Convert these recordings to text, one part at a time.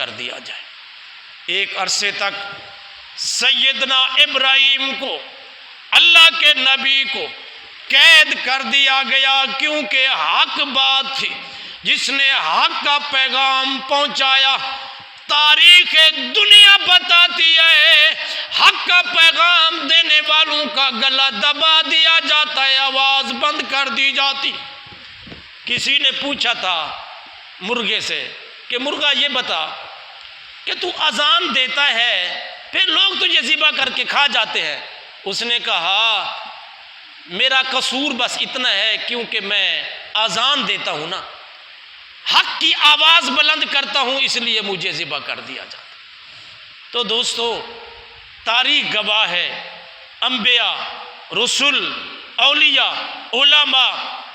کر دیا جائے۔ ایک عرصے تک سیدنا ابراہیم کو، اللہ کے نبی کو قید کر دیا گیا، کیونکہ حق بات تھی، جس نے حق کا پیغام پہنچایا۔ تاریخ دنیا بتاتی ہے حق کا پیغام دینے والوں کا گلا دبا دیا جاتا ہے، آواز بند کر دی جاتی۔ کسی نے پوچھا تھا مرغے سے کہ مرغا یہ بتا کہ تو اذان دیتا ہے پھر لوگ تجھے ذبح کر کے کھا جاتے ہیں۔ اس نے کہا میرا قصور بس اتنا ہے کیونکہ میں اذان دیتا ہوں نا، حق کی آواز بلند کرتا ہوں، اس لیے مجھے ذبح کر دیا جاتا۔ تو دوستو تاریخ گواہ ہے، انبیاء، رسول، اولیاء، علماء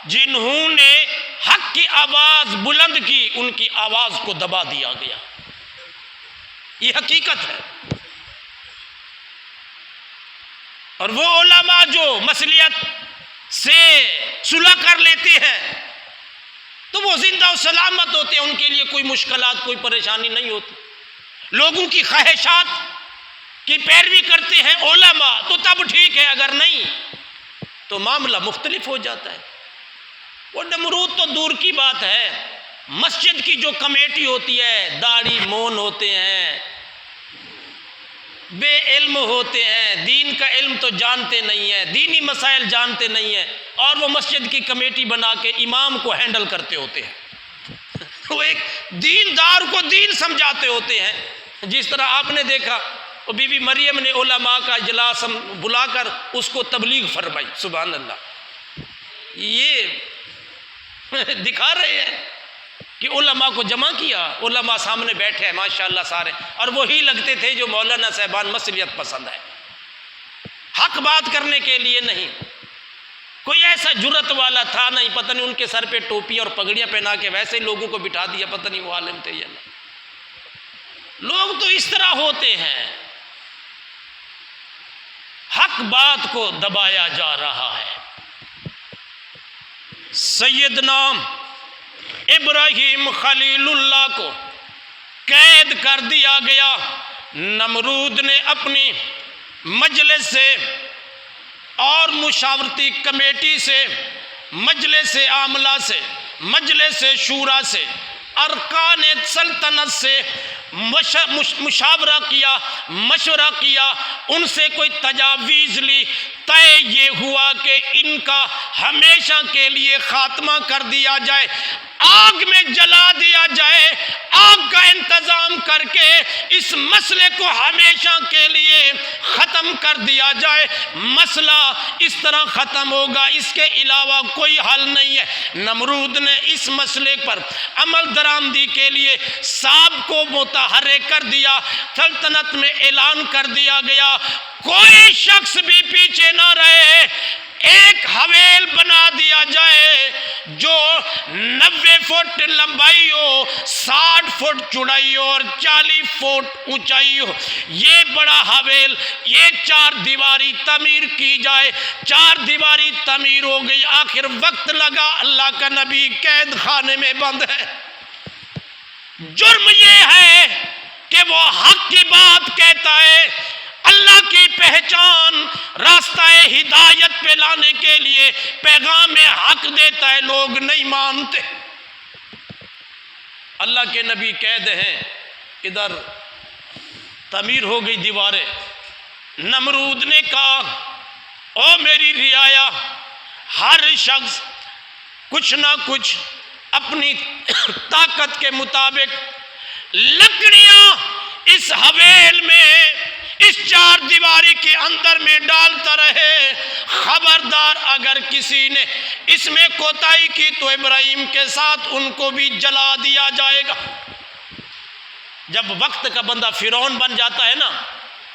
جنہوں نے حق کی آواز بلند کی، ان کی آواز کو دبا دیا گیا۔ یہ حقیقت ہے۔ اور وہ علماء جو مصلیحت سے صلح کر لیتے ہیں تو وہ زندہ و سلامت ہوتے ہیں، ان کے لیے کوئی مشکلات، کوئی پریشانی نہیں ہوتی۔ لوگوں کی خواہشات کی پیروی کرتے ہیں علماء تو تب ٹھیک ہے، اگر نہیں تو معاملہ مختلف ہو جاتا ہے۔ وہ نمرود تو دور کی بات ہے، مسجد کی جو کمیٹی ہوتی ہے، داڑھی مون ہوتے ہیں، بے علم ہوتے ہیں، دین کا علم تو جانتے نہیں ہیں، دینی مسائل جانتے نہیں ہیں، اور وہ مسجد کی کمیٹی بنا کے امام کو ہینڈل کرتے ہوتے ہیں۔ وہ ایک دیندار کو دین سمجھاتے ہوتے ہیں۔ جس طرح آپ نے دیکھا وہ بی بی مریم نے علماء کا اجلاس بلا کر اس کو تبلیغ فرمائی، سبحان اللہ۔ یہ دکھا رہے ہیں کہ علماء کو جمع کیا، علماء سامنے بیٹھے ہیں ماشاءاللہ سارے، اور وہی لگتے تھے جو مولانا صاحبان مصلیحت پسند ہے، حق بات کرنے کے لیے نہیں۔ کوئی ایسا جرت والا تھا نہیں، پتہ نہیں ان کے سر پہ ٹوپی اور پگڑیاں پہنا کے ویسے لوگوں کو بٹھا دیا، پتہ نہیں وہ عالم تھے یا نہیں۔ لوگ تو اس طرح ہوتے ہیں، حق بات کو دبایا جا رہا ہے۔ سیدنا ابراہیم خلیل اللہ کو قید کر دیا گیا۔ نمرود نے اپنی مجلس سے اور مشاورتی کمیٹی سے، مجلس عاملہ سے، مجلس شورا سے، ارکان سلطنت سے مشاورہ کیا، مشورہ کیا، ان سے کوئی تجاویز لی۔ طے یہ ہوا کہ ان کا ہمیشہ کے لیے خاتمہ کر دیا جائے، آگ میں جلا دیا جائے، آگ کا انتظام کر کے اس مسئلے کو ہمیشہ کے لیے ختم کر دیا جائے۔ مسئلہ اس طرح ختم ہوگا، اس کے علاوہ کوئی حل نہیں ہے۔ نمرود نے اس مسئلے پر عمل درآمدی کے لیے صاحب کو متحرک کر دیا، سلطنت میں اعلان کر دیا گیا کوئی شخص بھی پیچھے نہ رہے، ایک حویل بنا دیا جائے جو 90 فٹ لمبائی ہو، 60 فٹ چوڑائی ہو اور 40 فٹ اونچائی ہو۔ یہ بڑا حویل، یہ 4 دیواری تعمیر کی جائے۔ 4 دیواری تعمیر ہو گئی، آخر وقت لگا، اللہ کا نبی قید خانے میں بند ہے۔ جرم یہ ہے کہ وہ حق کی بات کہتا ہے، اللہ کی پہچان، راستہ ہدایت پہ لانے کے لیے پیغام حق دیتا ہے، لوگ نہیں مانتے۔ اللہ کے نبی قید ہیں، ادھر تعمیر ہو گئی دیواریں۔ نمرود نے کہا او میری رعایا، ہر شخص کچھ نہ کچھ اپنی طاقت کے مطابق لکڑیاں اس حویل میں، اس 4 دیواری کے اندر میں ڈالتا رہے۔ خبردار اگر کسی نے اس میں کوتاہی کی تو ابراہیم کے ساتھ ان کو بھی جلا دیا جائے گا۔ جب وقت کا بندہ فرعون بن جاتا ہے نا،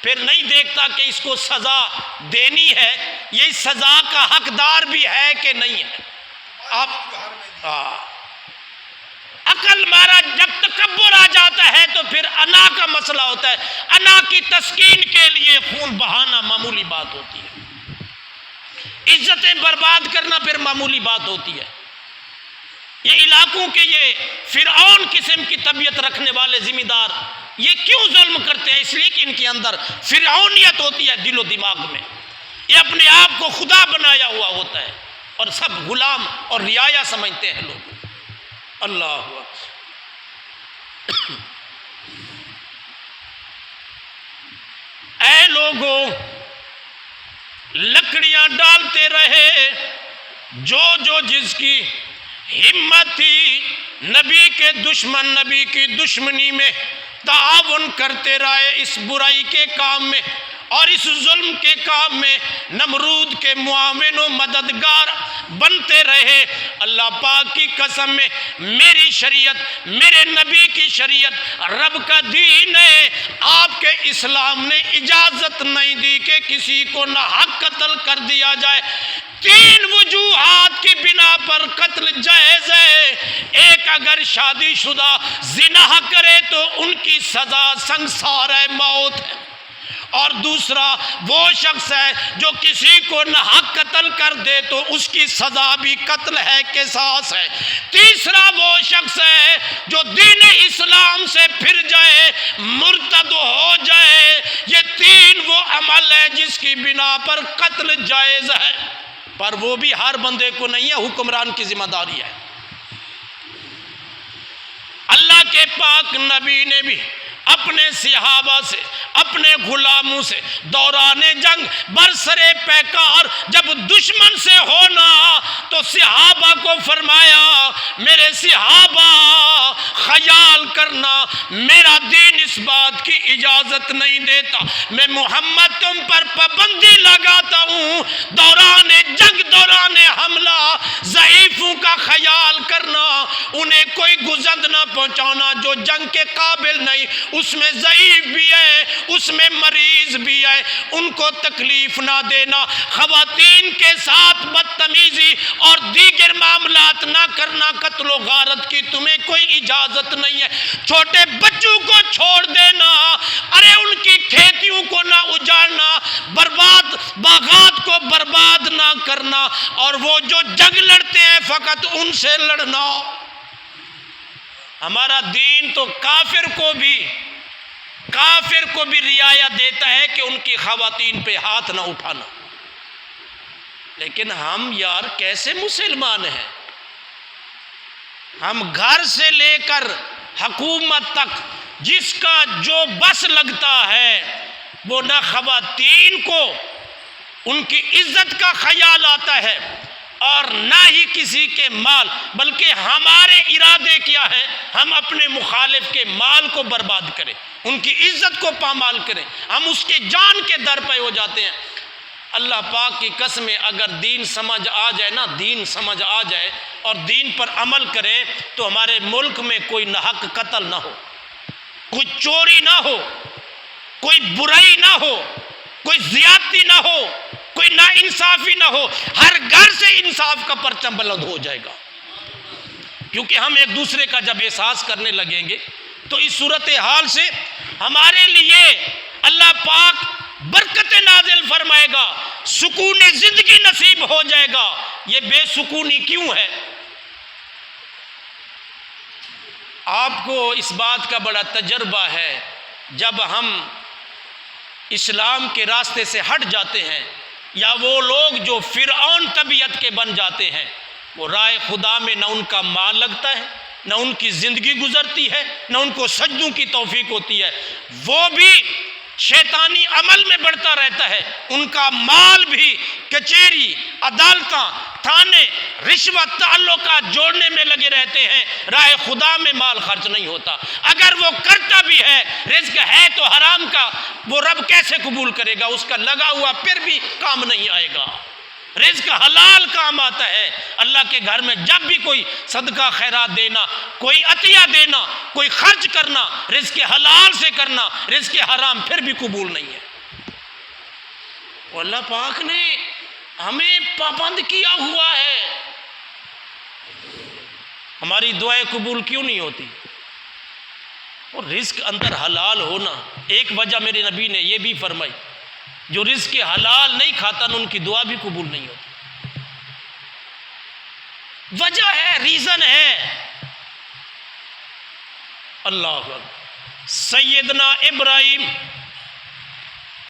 پھر نہیں دیکھتا کہ اس کو سزا دینی ہے، یہ سزا کا حقدار بھی ہے کہ نہیں ہے۔ آپ عقل مارا جب تکبر آ جاتا ہے تو پھر انا کا مسئلہ ہوتا ہے، انا کی تسکین کے لیے خون بہانا معمولی بات ہوتی ہے، عزتیں برباد کرنا پھر معمولی بات ہوتی ہے۔ یہ علاقوں کے یہ فرعون قسم کی طبیعت رکھنے والے ذمہ دار یہ کیوں ظلم کرتے ہیں؟ اس لیے کہ ان کے اندر فرعونیت ہوتی ہے دل و دماغ میں، یہ اپنے آپ کو خدا بنایا ہوا ہوتا ہے اور سب غلام اور رعایا سمجھتے ہیں لوگ۔ اللہ اکبر۔ اے لوگوں، لکڑیاں ڈالتے رہے، جو جس کی ہمت تھی نبی کے دشمن نبی کی دشمنی میں تعاون کرتے رہے، اس برائی کے کام میں اور اس ظلم کے کام میں نمرود کے معاون و مددگار بنتے رہے۔ اللہ پاک کی قسم میں میری شریعت، میرے نبی کی شریعت، رب کا دین ہے، آپ کے اسلام نے اجازت نہیں دی کہ کسی کو ناحق قتل کر دیا جائے۔ 3 وجوہات کی بنا پر قتل جائز ہے۔ ایک، اگر شادی شدہ زنا کرے تو ان کی سزا سنگسار ہے، موت ہے، اور دوسرا وہ شخص ہے جو کسی کو ناحق قتل کر دے تو اس کی سزا بھی قتل ہے، قصاص ہے۔ تیسرا وہ شخص ہے جو دین اسلام سے پھر جائے، مرتد ہو جائے۔ یہ 3 وہ عمل ہے جس کی بنا پر قتل جائز ہے، پر وہ بھی ہر بندے کو نہیں ہے، حکمران کی ذمہ داری ہے۔ اللہ کے پاک نبی نے بھی اپنے صحابہ سے، اپنے غلاموں سے دوران جنگ برسرے پیکار جب دشمن سے ہونا تو صحابہ کو فرمایا، میرے صحابہ خیال کرنا، میرا دین اس بات کی اجازت نہیں دیتا، میں محمد تم پر پابندی لگاتا ہوں، دوران جنگ دوران حملہ ضعیفوں کا خیال کرنا، انہیں کوئی گزند نہ پہنچانا جو جنگ کے قابل نہیں، اس میں ضعیف بھی ہے، اس میں مریض بھی ہے، ان کو تکلیف نہ دینا، خواتین کے ساتھ بدتمیزی اور دیگر معاملات نہ کرنا، قتل و غارت کی تمہیں کوئی اجازت نہیں ہے، چھوٹے بچوں کو چھوڑ دینا، ارے ان کی کھیتیوں کو نہ اجاڑنا، برباد باغات کو برباد نہ کرنا، اور وہ جو جنگ لڑتے ہیں فقط ان سے لڑنا۔ ہمارا دین تو کافر کو بھی رعایت دیتا ہے کہ ان کی خواتین پہ ہاتھ نہ اٹھانا، لیکن ہم یار کیسے مسلمان ہیں؟ ہم گھر سے لے کر حکومت تک جس کا جو بس لگتا ہے وہ نہ خواتین کو ان کی عزت کا خیال آتا ہے اور نہ ہی کسی کے مال، بلکہ ہمارے ارادے کیا ہیں؟ ہم اپنے مخالف کے مال کو برباد کریں، ان کی عزت کو پامال کریں، ہم اس کے جان کے در پہ ہو جاتے ہیں۔ اللہ پاک کی قسم، اگر دین سمجھ آ جائے نا، دین سمجھ آ جائے اور دین پر عمل کریں تو ہمارے ملک میں کوئی ناحق قتل نہ ہو، کوئی چوری نہ ہو، کوئی برائی نہ ہو، کوئی زیادتی نہ ہو، کوئی ناانصافی نہ ہو، ہر گھر سے انصاف کا پرچم بلند ہو جائے گا، کیونکہ ہم ایک دوسرے کا جب احساس کرنے لگیں گے تو اس صورتحال سے ہمارے لیے اللہ پاک برکت نازل فرمائے گا، سکون زندگی نصیب ہو جائے گا۔ یہ بے سکونی کیوں ہے؟ آپ کو اس بات کا بڑا تجربہ ہے، جب ہم اسلام کے راستے سے ہٹ جاتے ہیں یا وہ لوگ جو فرعون طبیعت کے بن جاتے ہیں، وہ راہ خدا میں نہ ان کا مال لگتا ہے، نہ ان کی زندگی گزرتی ہے، نہ ان کو سجدوں کی توفیق ہوتی ہے، وہ بھی شیطانی عمل میں بڑھتا رہتا ہے، ان کا مال بھی کچہری، عدالتاں، تھانے، رشوت، تعلقات جوڑنے میں لگے رہتے ہیں، راہ خدا میں مال خرچ نہیں ہوتا۔ اگر وہ کرتا بھی ہے، رزق ہے تو حرام کا، وہ رب کیسے قبول کرے گا؟ اس کا لگا ہوا پھر بھی کام نہیں آئے گا۔ رزق حلال کام آتا ہے۔ اللہ کے گھر میں جب بھی کوئی صدقہ خیرات دینا، کوئی عطیہ دینا، کوئی خرچ کرنا، رزق حلال سے کرنا، رزق حرام پھر بھی قبول نہیں ہے۔ اور اللہ پاک نے ہمیں پابند کیا ہوا ہے، ہماری دعائیں قبول کیوں نہیں ہوتی؟ اور رزق اندر حلال ہونا ایک وجہ میرے نبی نے یہ بھی فرمائی، جو رزق حلال نہیں کھاتا ان کی دعا بھی قبول نہیں ہوتی۔ وجہ ہے، ریزن ہے۔ اللہ اکبر۔ سیدنا ابراہیم